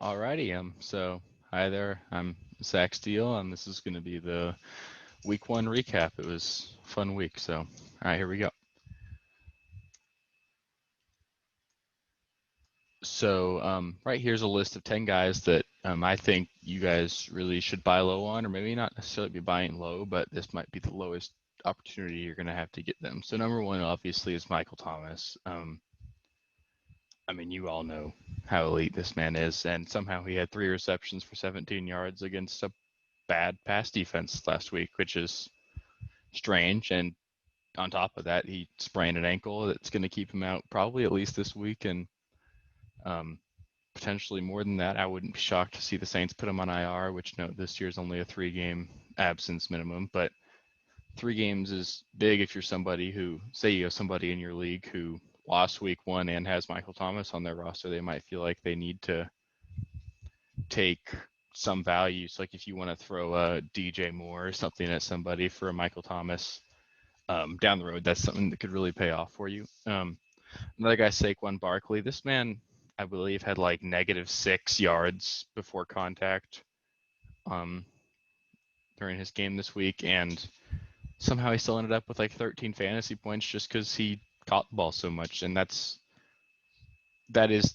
Alrighty, so hi there. I'm Zach Steele, and this is going to be the week one recap. It was a fun week, so all right, here we go. So right here's a list of 10 guys that I think you guys really should buy low on, or maybe not necessarily be buying low, but this might be the lowest opportunity you're going to have to get them. So number one, obviously, is Michael Thomas. I mean, you all know how elite this man is, and somehow he had 3 receptions for 17 yards against a bad pass defense last week, which is strange. And on top of that, he sprained an ankle that's going to keep him out probably at least this week, and um, potentially more than that. I wouldn't be shocked to see the Saints put him on IR, which note this year's only a 3-game absence minimum, but 3 games is big if you're somebody who, say you have somebody in your league who lost week one and has Michael Thomas on their roster, they might feel like they need to take some value. So like if you want to throw a DJ Moore or something at somebody for a Michael Thomas down the road, that's something that could really pay off for you. Another guy, Saquon Barkley. This man, I believe, had like -6 yards before contact um, during his game this week, and somehow he still ended up with like 13 fantasy points just because he caught the ball so much, and that is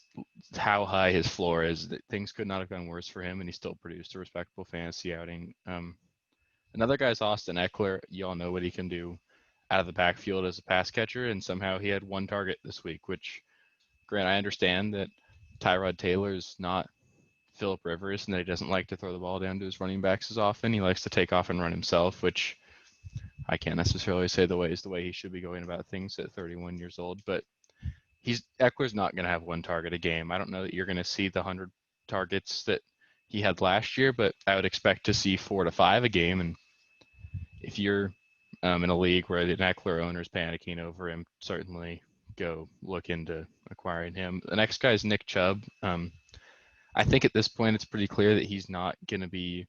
how high his floor is. Things could not have gone worse for him, and he still produced a respectable fantasy outing. Another guy's Austin Eckler. You all know what he can do out of the backfield as a pass catcher, and somehow he had 1 target this week, which, Grant, I understand that Tyrod Taylor is not Philip Rivers and that he doesn't like to throw the ball down to his running backs as often. He likes to take off and run himself, which I can't necessarily say is the way he should be going about things at 31 years old, but Eckler's not going to have 1 target a game. I don't know that you're going to see the 100 targets that he had last year, but I would expect to see 4 to 5 a game. And if you're in a league where the Eckler owner's panicking over him, certainly go look into acquiring him. The next guy is Nick Chubb. I think at this point it's pretty clear that he's not going to be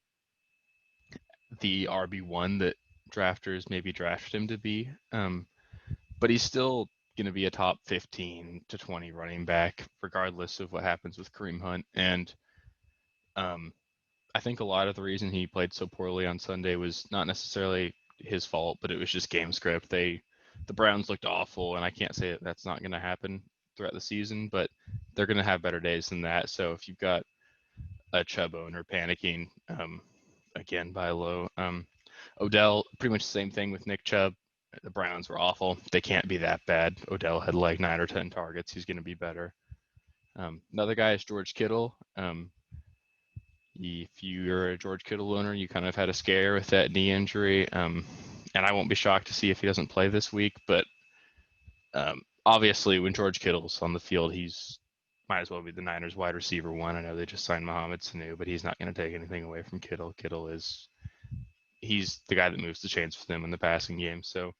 the RB1 that drafters maybe drafted him to be. But he's still going to be a top 15 to 20 running back, regardless of what happens with Kareem Hunt. And I think a lot of the reason he played so poorly on Sunday was not necessarily his fault, but it was just game script. The Browns looked awful, and I can't say that that's not going to happen throughout the season, but they're going to have better days than that. So if you've got a Chubb owner panicking, again, buy low. Odell, pretty much the same thing with Nick Chubb. The Browns were awful. They can't be that bad. Odell had like 9 or 10 targets. He's going to be better. Another guy is George Kittle. If you're a George Kittle owner, you kind of had a scare with that knee injury. And I won't be shocked to see if he doesn't play this week. But obviously, when George Kittle's on the field, he's might as well be the Niners wide receiver 1. I know they just signed Mohamed Sanu, but he's not going to take anything away from Kittle. He's the guy that moves the chains for them in the passing game. So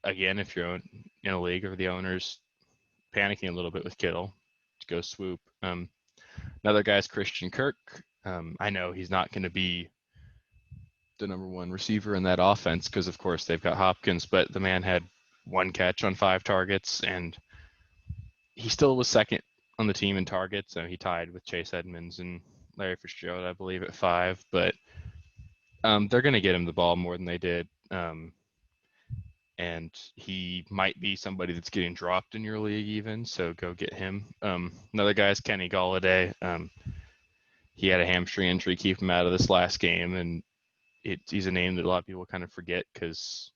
again, if you're in a league or the owner's panicking a little bit with Kittle, go swoop. Another guy is Christian Kirk. I know he's not going to be the number 1 receiver in that offense because, of course, they've got Hopkins, but the man had 1 catch on 5 targets, and he still was second on the team in targets. So he tied with Chase Edmonds and Larry Fitzgerald, I believe, at 5. But they're going to get him the ball more than they did. And he might be somebody that's getting dropped in your league even, so go get him. Another guy is Kenny Golladay. He had a hamstring injury, keep him out of this last game, and he's a name that a lot of people kind of forget because,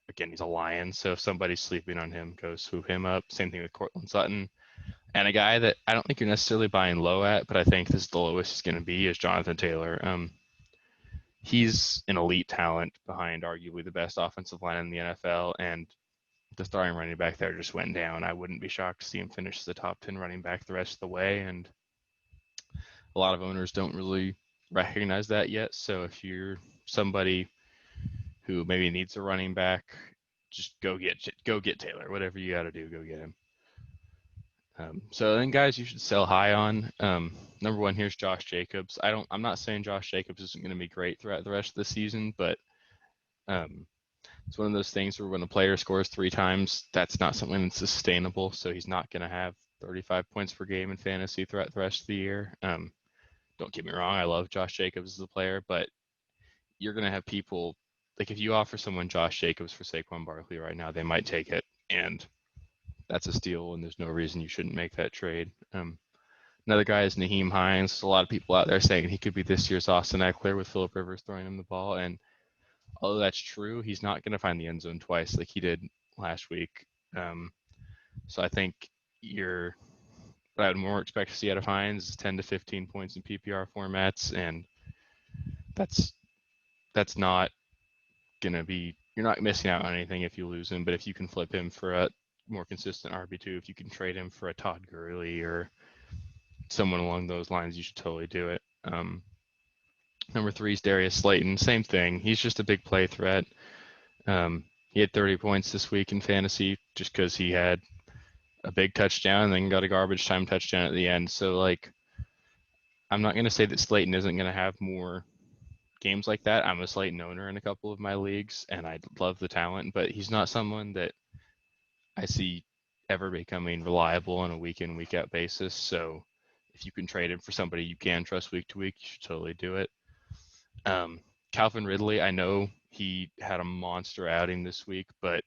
again, he's a Lion, so if somebody's sleeping on him, go swoop him up. Same thing with Cortland Sutton. And a guy that I don't think you're necessarily buying low at, but I think this is the lowest he's going to be, is Jonathan Taylor. He's an elite talent behind arguably the best offensive line in the NFL, and the starting running back there just went down. I wouldn't be shocked to see him finish as the top 10 running back the rest of the way, and a lot of owners don't really recognize that yet. So if you're somebody who maybe needs a running back, just go get Taylor. Whatever you got to do, go get him. So then, guys, you should sell high on. Number 1 here's Josh Jacobs. I'm not saying Josh Jacobs isn't going to be great throughout the rest of the season, but it's one of those things where when a player scores 3 times, that's not something that's sustainable. So he's not going to have 35 points per game in fantasy throughout the rest of the year. Don't get me wrong, I love Josh Jacobs as a player, but you're going to have people like if you offer someone Josh Jacobs for Saquon Barkley right now, they might take it, and that's a steal, and there's no reason you shouldn't make that trade. Another guy is Naheem Hines. There's a lot of people out there saying he could be this year's Austin Eckler with Phillip Rivers throwing him the ball, and although that's true, he's not going to find the end zone twice like he did last week. So I think what I would more expect to see out of Hines is 10 to 15 points in PPR formats, and that's not going to be, you're not missing out on anything if you lose him, but if you can flip him for a more consistent RB2, if you can trade him for a Todd Gurley or someone along those lines, you should totally do it. Number 3 is Darius Slayton. Same thing. He's just a big play threat. He had 30 points this week in fantasy just because he had a big touchdown and then got a garbage time touchdown at the end. So, like, I'm not going to say that Slayton isn't going to have more games like that. I'm a Slayton owner in a couple of my leagues, and I love the talent, but he's not someone that I see ever becoming reliable on a week in, week out basis. So if you can trade him for somebody you can trust week to week, you should totally do it. Calvin Ridley, I know he had a monster outing this week, but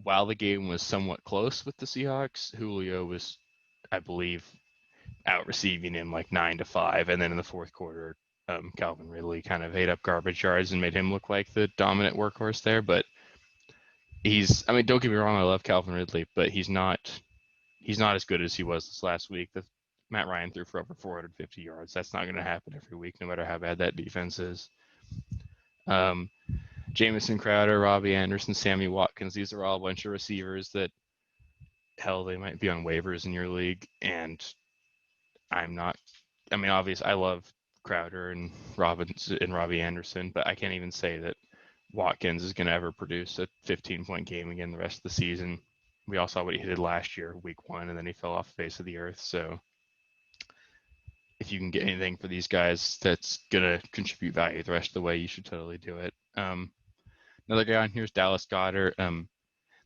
while the game was somewhat close with the Seahawks, Julio was, I believe, out receiving him like 9-5, and then in the fourth quarter, Calvin Ridley kind of ate up garbage yards and made him look like the dominant workhorse there. But I mean, don't get me wrong, I love Calvin Ridley, but he's not as good as he was this last week. Matt Ryan threw for over 450 yards. That's not going to happen every week, no matter how bad that defense is. Jamison Crowder, Robbie Anderson, Sammy Watkins, these are all a bunch of receivers that, hell, they might be on waivers in your league, and obviously I love Crowder and Robbie Anderson, but I can't even say that Watkins is going to ever produce a 15-point game again the rest of the season. We all saw what he did last year, week 1, and then he fell off the face of the earth. So if you can get anything for these guys that's going to contribute value the rest of the way, you should totally do it. Another guy on here is Dallas Goedert.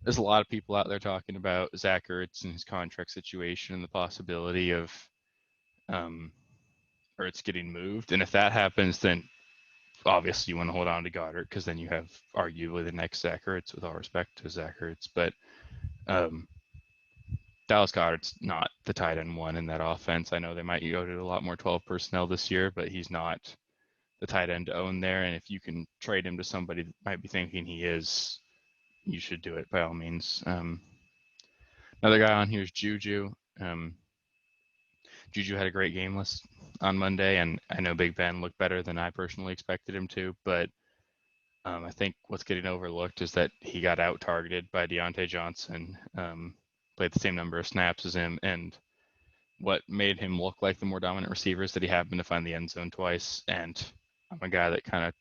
There's a lot of people out there talking about Zach Ertz and his contract situation and the possibility of Ertz getting moved. And if that happens, then obviously you want to hold on to Goddard because then you have arguably the next Zach Ertz, with all respect to Zach Ertz. But Dallas Goedert's not the tight end 1 in that offense. I know they might go to a lot more 12 personnel this year, but he's not the tight end to own there. And if you can trade him to somebody that might be thinking he is, you should do it by all means. Another guy on here is Juju. Juju had a great game on Monday, and I know Big Ben looked better than I personally expected him to, but I think what's getting overlooked is that he got out-targeted by Deontay Johnson, played the same number of snaps as him, and what made him look like the more dominant receiver is that he happened to find the end zone twice, and I'm a guy that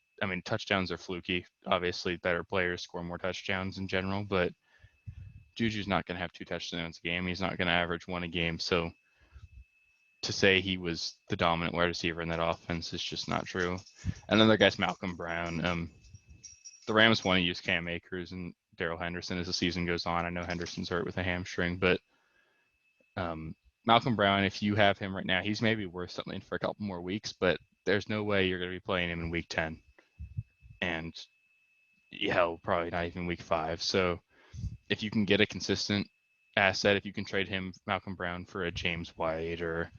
touchdowns are fluky. Obviously, better players score more touchdowns in general, but Juju's not going to have 2 touchdowns a game. He's not going to average 1 a game, so to say he was the dominant wide receiver in that offense is just not true. And then the guy's Malcolm Brown. The Rams want to use Cam Akers and Darrell Henderson as the season goes on. I know Henderson's hurt with a hamstring, but Malcolm Brown, if you have him right now, he's maybe worth something for a couple more weeks, but there's no way you're going to be playing him in week 10. And hell, probably not even week 5. So if you can get a consistent asset, if you can trade him, Malcolm Brown, for a James White or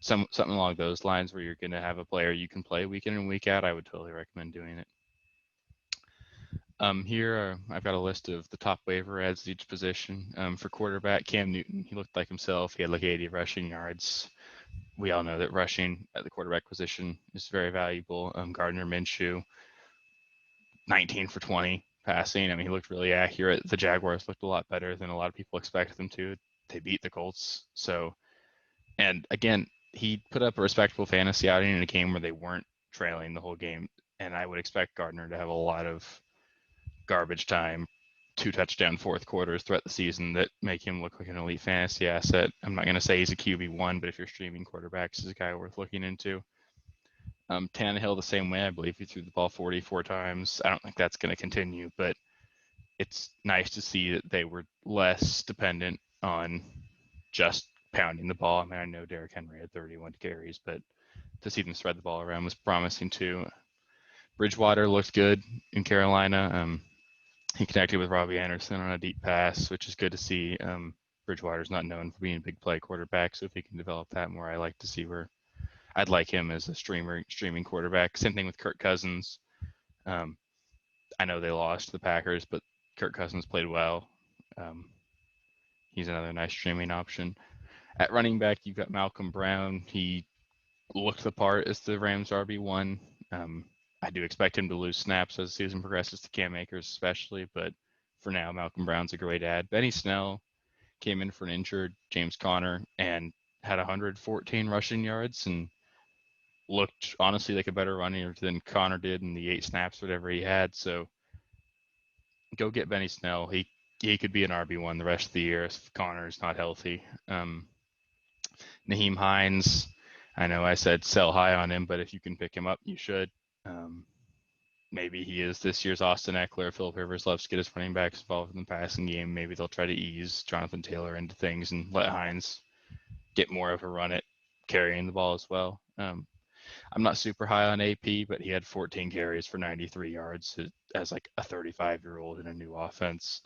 something along those lines where you're going to have a player you can play week in and week out, I would totally recommend doing it. Here I've got a list of the top waiver ads at each position. For quarterback, Cam Newton, he looked like himself. He had like 80 rushing yards. We all know that rushing at the quarterback position is very valuable. Gardner Minshew, 19 for 20 passing. I mean, he looked really accurate. The Jaguars looked a lot better than a lot of people expected them to. They beat the Colts. So, and again, he put up a respectable fantasy outing in a game where they weren't trailing the whole game. And I would expect Gardner to have a lot of garbage time, 2 touchdown fourth quarters throughout the season that make him look like an elite fantasy asset. I'm not going to say he's a QB1, but if you're streaming quarterbacks, he's a guy worth looking into. Tannehill the same way. I believe he threw the ball 44 times. I don't think that's going to continue, but it's nice to see that they were less dependent on just pounding the ball. I mean, I know Derrick Henry had 31 carries, but to see them spread the ball around was promising too. Bridgewater looked good in Carolina. He connected with Robbie Anderson on a deep pass, which is good to see. Bridgewater's not known for being a big play quarterback, so if he can develop that more, I like to see where I'd like him as a streaming quarterback. Same thing with Kirk Cousins. I know they lost to the Packers, but Kirk Cousins played well. He's another nice streaming option. At running back, you've got Malcolm Brown. He looked the part as the Rams RB1. I do expect him to lose snaps as the season progresses to Cam Akers especially, but for now, Malcolm Brown's a great ad. Benny Snell came in for an injured James Conner and had 114 rushing yards and looked honestly like a better runner than Conner did in the 8 snaps, whatever he had. So go get Benny Snell. He could be an RB1 the rest of the year if Conner is not healthy. Naheem Hines, I know I said sell high on him, but if you can pick him up, you should. Maybe he is this year's Austin Eckler. Philip Rivers loves to get his running backs involved in the passing game. Maybe they'll try to ease Jonathan Taylor into things and let Hines get more of a run at carrying the ball as well. I'm not super high on AP, but he had 14 carries for 93 yards as like a 35-year-old in a new offense.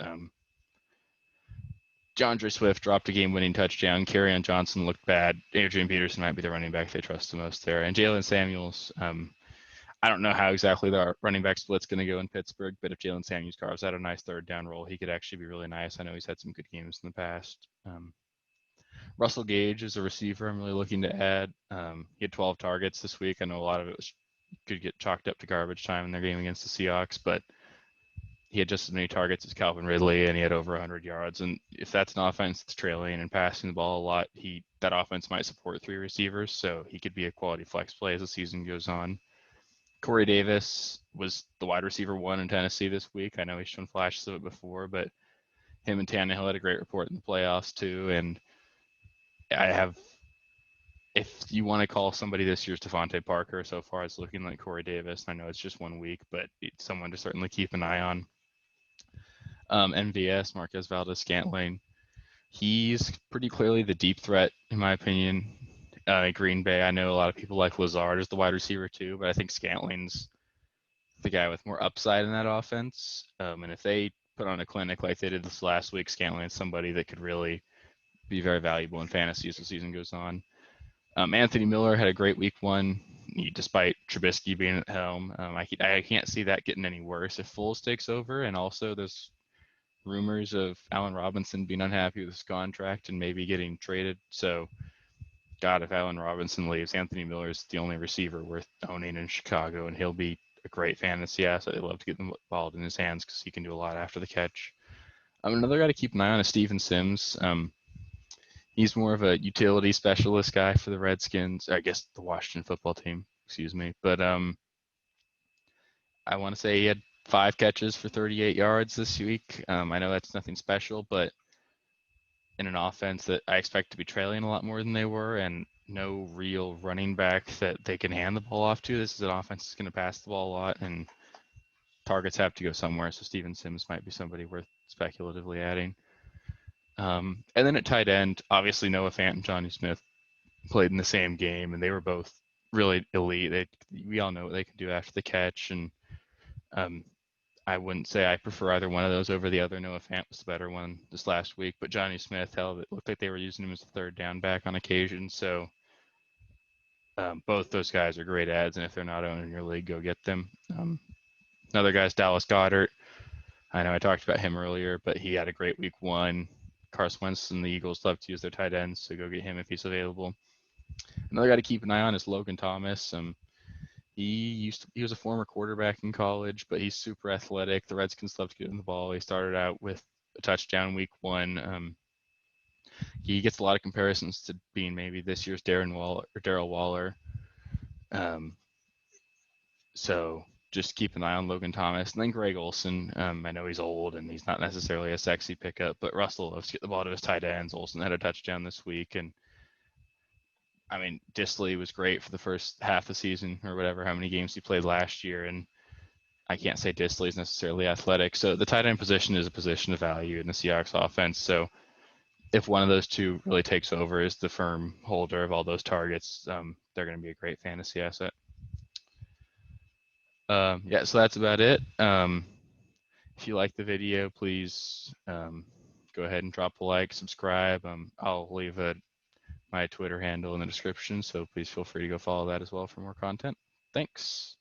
DeAndre Swift dropped a game-winning touchdown. Kerryon Johnson looked bad. Adrian Peterson might be the running back they trust the most there. And Jalen Samuels, I don't know how exactly the running back split's going to go in Pittsburgh, but if Jalen Samuels carves out a nice third down role, he could actually be really nice. I know he's had some good games in the past. Russell Gage is a receiver I'm really looking to add. He had 12 targets this week. I know a lot of it could get chalked up to garbage time in their game against the Seahawks, but he had just as many targets as Calvin Ridley, and he had over 100 yards. And if that's an offense that's trailing and passing the ball a lot, that offense might support 3 receivers, so he could be a quality flex play as the season goes on. Corey Davis was the wide receiver 1 in Tennessee this week. I know he's shown flashes of it before, but him and Tannehill had a great report in the playoffs too. And if you want to call somebody this year's Devontae Parker, so far it's looking like Corey Davis. I know it's just 1 week, but it's someone to certainly keep an eye on. MVS, Marquez Valdez-Scantling, he's pretty clearly the deep threat in my opinion. Green Bay, I know a lot of people like Lazard as the wide receiver too, but I think Scantling's the guy with more upside in that offense. And if they put on a clinic like they did this last week, Scantling's somebody that could really be very valuable in fantasy as the season goes on. Anthony Miller had a great week 1, despite Trubisky being at the helm. I can't see that getting any worse if Foles takes over. And also there's rumors of Allen Robinson being unhappy with his contract and maybe getting traded. So God, if Allen Robinson leaves, Anthony Miller is the only receiver worth owning in Chicago, and he'll be a great fantasy asset. They love to get the ball in his hands because he can do a lot after the catch. Another guy to keep an eye on is Steven Sims. He's more of a utility specialist guy for the Redskins, I guess the Washington football team, excuse me. But I want to say he had 5 catches for 38 yards this week. I know that's nothing special, but in an offense that I expect to be trailing a lot more than they were and no real running back that they can hand the ball off to. This is an offense that's going to pass the ball a lot and targets have to go somewhere. So Steven Sims might be somebody worth speculatively adding. And then at tight end, obviously Noah Fant and Johnny Smith played in the same game and they were both really elite. We all know what they can do after the catch. And I wouldn't say I prefer either one of those over the other. Noah Fant was the better one this last week, but Johnny Smith, it looked like they were using him as a third down back on occasion. So both those guys are great ads, and if they're not owned in your league, go get them. Another guy's Dallas Goedert. I know I talked about him earlier, but he had a great week 1. Carson Wentz and the Eagles love to use their tight ends, so go get him if he's available. Another guy to keep an eye on is Logan Thomas. He was a former quarterback in college, but he's super athletic. The Redskins love to get him the ball. He started out with a touchdown week 1. He gets a lot of comparisons to being maybe this year's Darrell Waller. So just keep an eye on Logan Thomas. And then Greg Olsen. I know he's old and he's not necessarily a sexy pickup, but Russell loves to get the ball to his tight ends. Olsen had a touchdown this week, and I mean, Disley was great for the first half of the season or whatever, how many games he played last year. And I can't say Disley is necessarily athletic. So the tight end position is a position of value in the Seahawks offense. So if one of those two really takes over as the firm holder of all those targets, they're going to be a great fantasy asset. Yeah, so that's about it. If you like the video, please go ahead and drop a like, subscribe. I'll leave my Twitter handle in the description, so please feel free to go follow that as well for more content. Thanks.